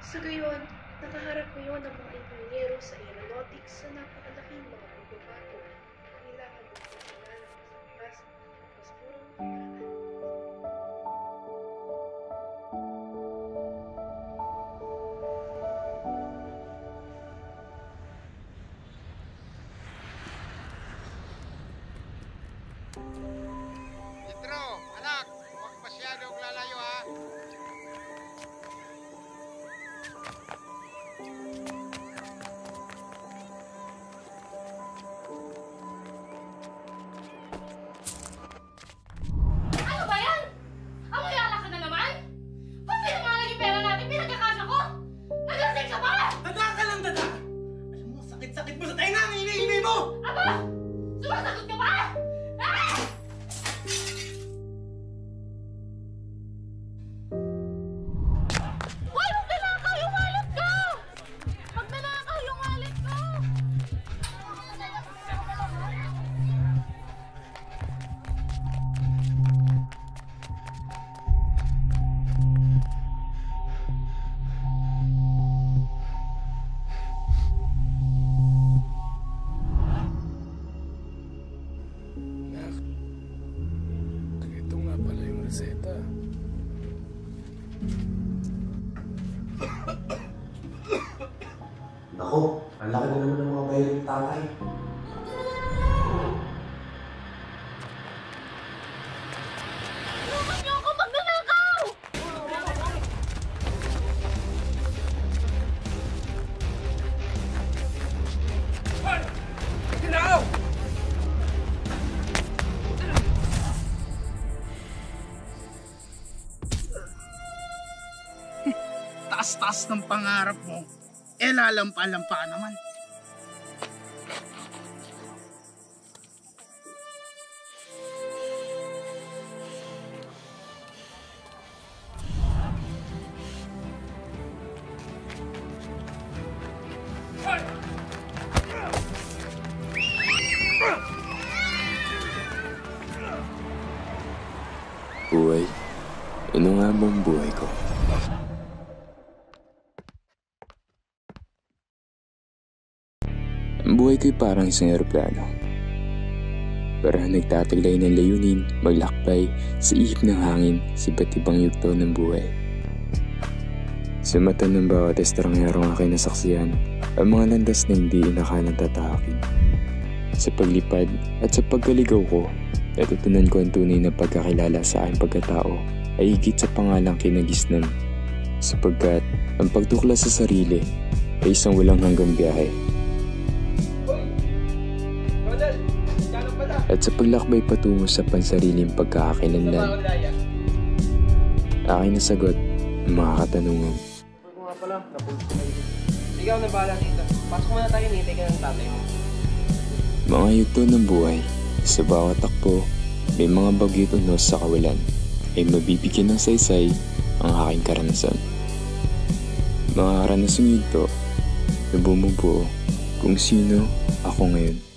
Sa gayon, nakaharap ngayon ang mga inhinyero sa aeronautics sa napakalaking mga pagbabago na kailangan magpagsalan ng mas bukas, mas murang paraan. Pedro, anak, huwag masyadong lalayo ha. Ano ba yan? Amoyala ka na naman? Ba't pinamahalag yung pera natin? Pinagkakasya ko? Nagasing ka ba? Dada ka lang, dada! Alam mo, sakit-sakit mo sa tenga ang hinihinay mo! Aba! Sumasagot ka ba? Ah! Hoy! Huwag nanakaw yung wallet ko! Huwag nanakaw yung wallet ko! Nak, ito nga pala yung reseta. Nako, ang laki na naman ng mga bayan ng tatay. Tulungan niyo ako! Huwag nanakaw! Taas-taas ng pangarap mo, lalampa-lampa ka naman. Buhay? Ano nga bang buhay ko? Ang buhay ko'y parang isang eroplano. Parang nagtataglay ng layunin, maglakbay sa ihip ng hangin sa iba't ibang yugto ng buhay. Sa mata ng bawat estrangerong aking nasaksihan, ang mga landas na hindi inakalang tatahakin. Sa paglipad at sa pagkaligaw ko, natutunan ko ang tunay na pagkakilala sa aking pagkatao ay higit sa pangalang kinagisnan, sapagkat ang pagtuklas sa sarili ay isang walang hanggang biyahe. At sa paglakbay patungo sa pansariling pagkakakilanlan, aking nasagot ang mga katanungan. Kung nga pala, napulot ko kayo. Ikaw na bahala dito. Pasok muna tayo, nihintay ka ng tatay mo. Mga yugto ng buhay, sa bawat takbo, may mga bagyot unos sa kawalan, ay mabibigyan ng saysay ang aking karanasan. Mga karanasang yugto na bumubuo kung sino ako ngayon.